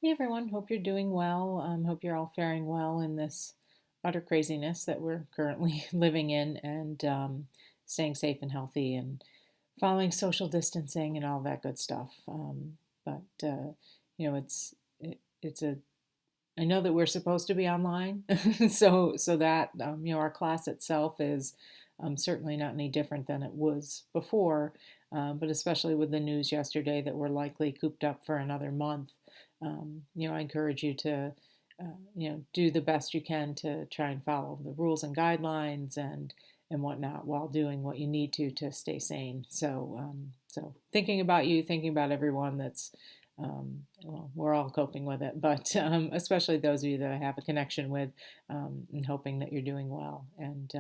Hey everyone, hope you're doing well. Hope you're all faring well in this utter craziness that we're currently living in and staying safe and healthy and following social distancing and all that good stuff. But you know, it's a I know that we're supposed to be online, so that our class itself is certainly not any different than it was before. But especially with the news yesterday that we're likely cooped up for another month, I encourage you to do the best you can to try and follow the rules and guidelines and whatnot while doing what you need to stay sane. So thinking about you, thinking about everyone that's well, we're all coping with it, but especially those of you that I have a connection with, and hoping that you're doing well. And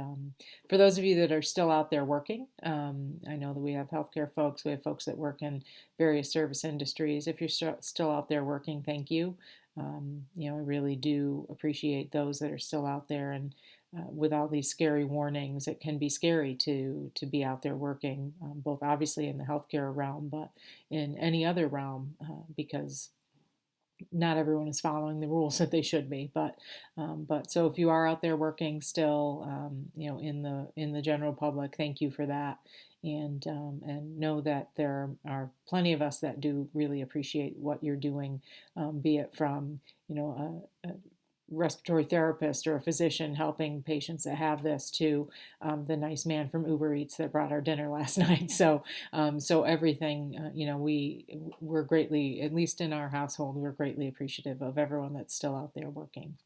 for those of you that are still out there working, I know that we have healthcare folks, we have folks that work in various service industries. If you're still out there working, thank you. I really do appreciate those that are still out there and with all these scary warnings, it can be scary to be out there working, both obviously in the healthcare realm, but in any other realm, because not everyone is following the rules that they should be. But so if you are out there working still, in the general public, thank you for that. And know that there are plenty of us that do really appreciate what you're doing, be it from a respiratory therapist or a physician helping patients that have this to the nice man from Uber Eats that brought our dinner last night. So everything, we're greatly, at least in our household, we're greatly appreciative of everyone that's still out there working.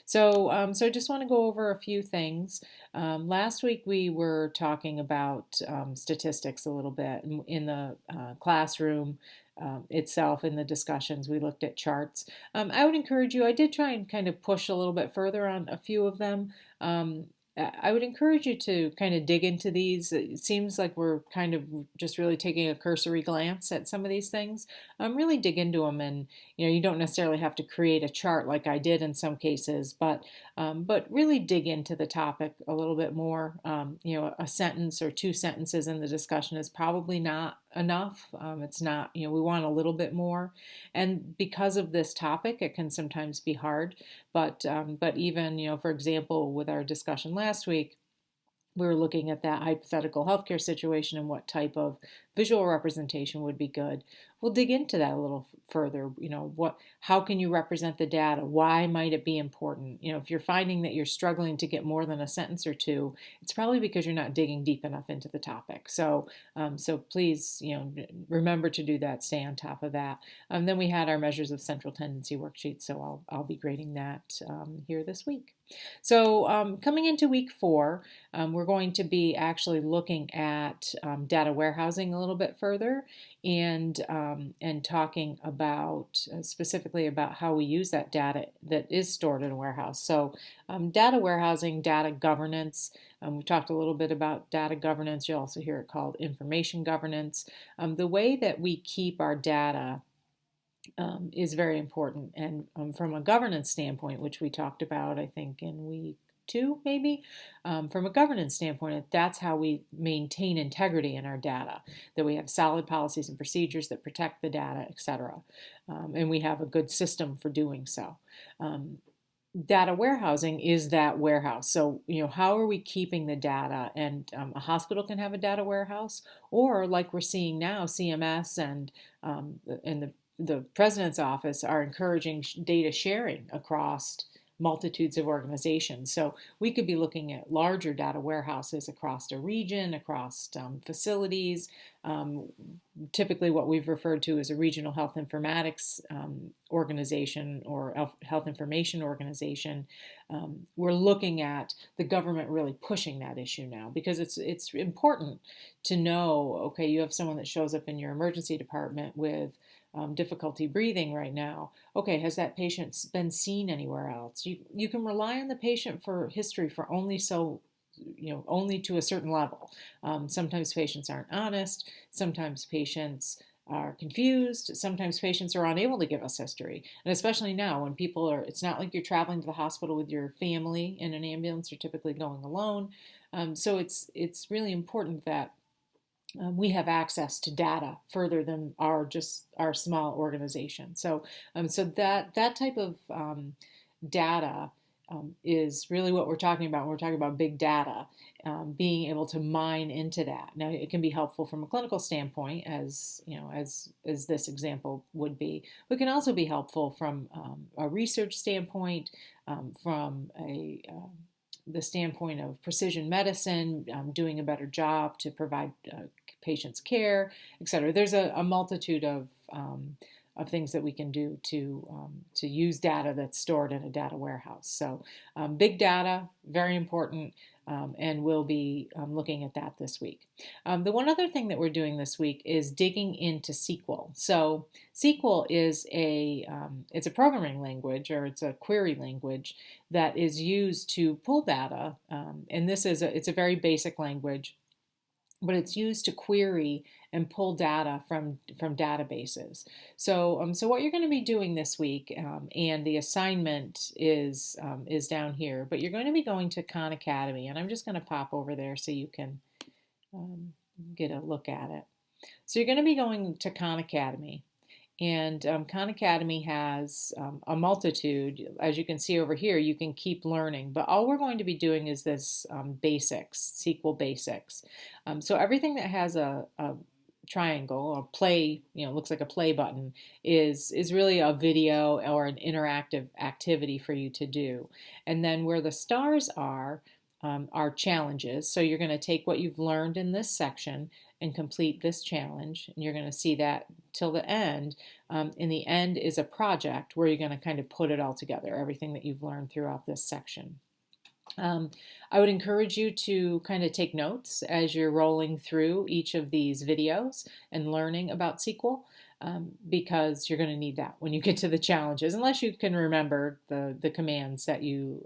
So I just want to go over a few things. Last week we were talking about statistics a little bit in the classroom itself. In the discussions, we looked at charts. I would encourage you, I did try and kind of push a little bit further on a few of them. I would encourage you to kind of dig into these. It seems like we're kind of just really taking a cursory glance at some of these things. Really dig into them, and you don't necessarily have to create a chart like I did in some cases, but really dig into the topic a little bit more. A sentence or two sentences in the discussion is probably not enough. It's not, we want a little bit more, and because of this topic, it can sometimes be hard. But even, for example, with our discussion last week, we were looking at that hypothetical healthcare situation and what type of visual representation would be good. We'll dig into that a little further. How can you represent the data? Why might it be important? If you're finding that you're struggling to get more than a sentence or two, it's probably because you're not digging deep enough into the topic. So please, remember to do that. Stay on top of that. Then we had our measures of central tendency worksheet, so I'll be grading that here this week. So coming into week 4, we're going to be actually looking at data warehousing a little bit further and talking about specifically about how we use that data that is stored in a warehouse. So data warehousing, data governance. We talked a little bit about data governance. You'll also hear it called information governance. The way that we keep our data is very important. And from a governance standpoint, which we talked about, I think, in week 2, maybe, from a governance standpoint, that's how we maintain integrity in our data, that we have solid policies and procedures that protect the data, etc. And we have a good system for doing so. Data warehousing is that warehouse. So, how are we keeping the data? And a hospital can have a data warehouse, or like we're seeing now, CMS and the president's office are encouraging data sharing across multitudes of organizations. So we could be looking at larger data warehouses across a region, across facilities. Typically what we've referred to as a regional health informatics organization or health information organization. We're looking at the government really pushing that issue now because it's important to know, okay, you have someone that shows up in your emergency department with difficulty breathing right now. Okay, has that patient been seen anywhere else? You can rely on the patient for history for only only to a certain level. Sometimes patients aren't honest. Sometimes patients are confused. Sometimes patients are unable to give us history. And especially now when people are, it's not like you're traveling to the hospital with your family in an ambulance. You're typically going alone. So it's really important that we have access to data further than our small organization. So that type of data is really what we're talking about when we're talking about big data, being able to mine into that. Now, it can be helpful from a clinical standpoint, as you know, as this example would be, but it can also be helpful from a research standpoint, from the standpoint of precision medicine, doing a better job to provide patients care, et cetera. There's a multitude of things that we can do to use data that's stored in a data warehouse. So big data, very important, and we'll be looking at that this week. The one other thing that we're doing this week is digging into SQL. So SQL is it's a programming language, or it's a query language that is used to pull data, and it's a very basic language, but it's used to query and pull data from databases. So what you're going to be doing this week, and the assignment is down here, but you're going to be going to Khan Academy, and I'm just going to pop over there so you can get a look at it. So you're going to be going to Khan Academy. And Khan Academy has a multitude. As you can see over here, you can keep learning. But all we're going to be doing is this basics, SQL basics. So everything that has a triangle, or play, looks like a play button, is really a video or an interactive activity for you to do. And then where the stars are challenges. So you're going to take what you've learned in this section and complete this challenge, and you're going to see that till the end. In the end is a project where you're going to kind of put it all together, everything that you've learned throughout this section. I would encourage you to kind of take notes as you're rolling through each of these videos and learning about SQL, because you're going to need that when you get to the challenges, unless you can remember the commands that you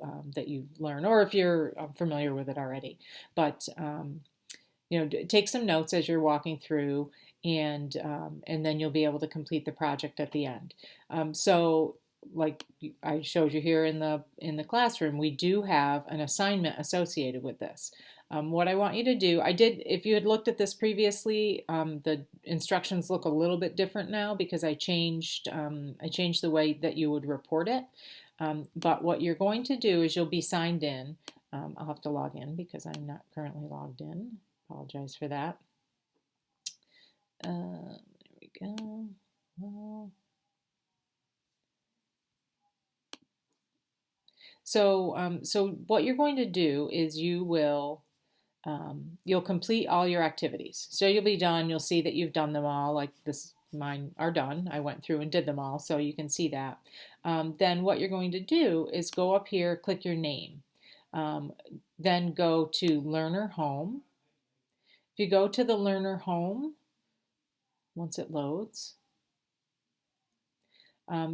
learn, or if you're familiar with it already. But take some notes as you're walking through, and then you'll be able to complete the project at the end. So like I showed you here in the classroom, we do have an assignment associated with this. What I want you to do, if you had looked at this previously, the instructions look a little bit different now because I changed the way that you would report it. But what you're going to do is you'll be signed in. I'll have to log in because I'm not currently logged in. Apologize for that. There we go. Well, so what you're going to do is you'll complete all your activities. So you'll be done. You'll see that you've done them all. Like this, mine are done. I went through and did them all, so you can see that. Then what you're going to do is go up here, click your name. Then go to Learner Home. If you go to the Learner Home, once it loads,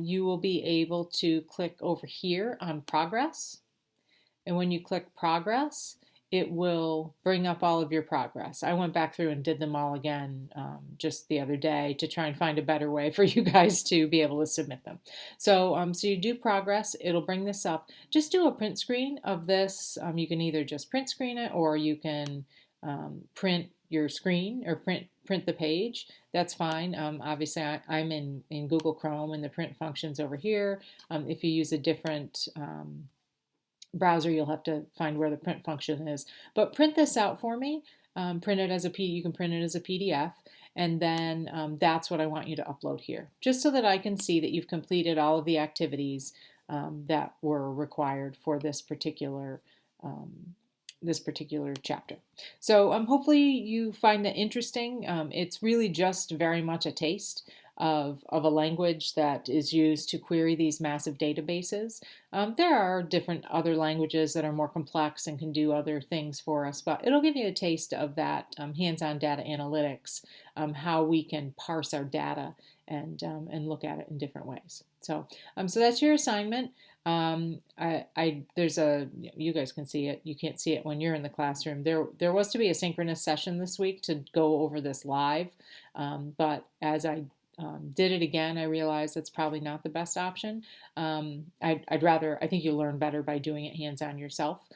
you will be able to click over here on Progress. And when you click Progress, it will bring up all of your progress. I went back through and did them all again just the other day to try and find a better way for you guys to be able to submit them. So you do progress, it'll bring this up. Just do a print screen of this. You can either just print screen it, or you can print your screen or print the page. That's fine. Obviously, I'm in Google Chrome, and the print function's over here. If you use a different browser, you'll have to find where the print function is. But print this out for me. Print it as you can print it as a PDF, and then that's what I want you to upload here, just so that I can see that you've completed all of the activities that were required for this particular chapter. So hopefully you find it interesting. It's really just very much a taste of a language that is used to query these massive databases. There are different other languages that are more complex and can do other things for us, but it'll give you a taste of that hands-on data analytics, how we can parse our data and look at it in different ways. So that's your assignment. You guys can see it. You can't see it when you're in the classroom. There was to be a synchronous session this week to go over this live, but as I did it again, I realized that's probably not the best option. I think you'll learn better by doing it hands-on yourself.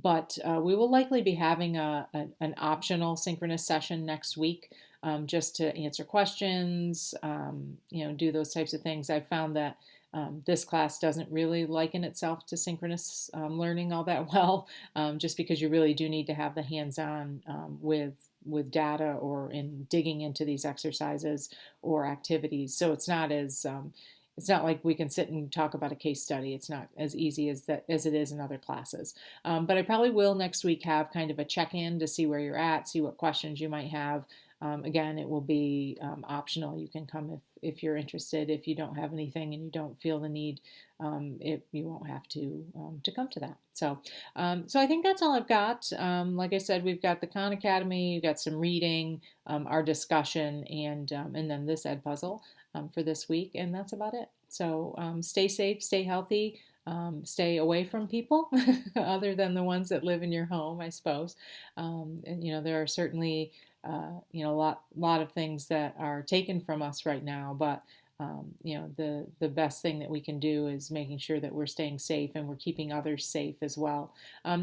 But we will likely be having an optional synchronous session next week, just to answer questions, do those types of things. I've found that this class doesn't really liken itself to synchronous learning all that well, just because you really do need to have the hands-on with data or in digging into these exercises or activities. So it's not like we can sit and talk about a case study. It's not as easy as it is in other classes. But I probably will next week have kind of a check-in to see where you're at, see what questions you might have. Again, it will be optional. You can come if you're interested. If you don't have anything and you don't feel the need, you won't have to come to that. So I think that's all I've got. Like I said, we've got the Khan Academy, we've got some reading, our discussion, and then this ed puzzle for this week, and that's about it. So stay safe, stay healthy. Stay away from people other than the ones that live in your home, I suppose. And there are certainly a lot of things that are taken from us right now, but the best thing that we can do is making sure that we're staying safe and we're keeping others safe as well.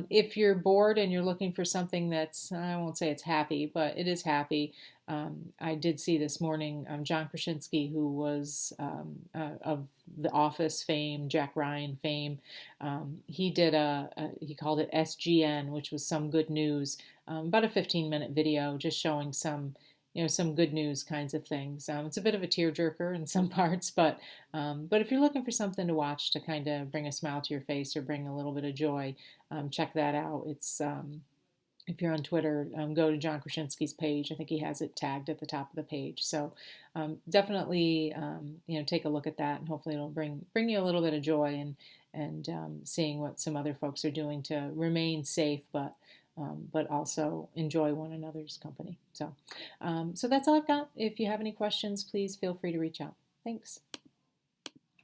If you're bored and you're looking for something that's, I won't say it's happy, but it is happy. I did see this morning John Krasinski, who was of The Office fame, Jack Ryan fame. He did he called it SGN, which was some good news, about a 15-minute video just showing some good news kinds of things. It's a bit of a tearjerker in some parts, but if you're looking for something to watch to kind of bring a smile to your face or bring a little bit of joy, check that out. It's if you're on Twitter, go to John Krasinski's page. I think he has it tagged at the top of the page. So definitely, take a look at that, and hopefully it'll bring you a little bit of joy and seeing what some other folks are doing to remain safe, but also enjoy one another's company. So that's all I've got. If you have any questions, please feel free to reach out. Thanks.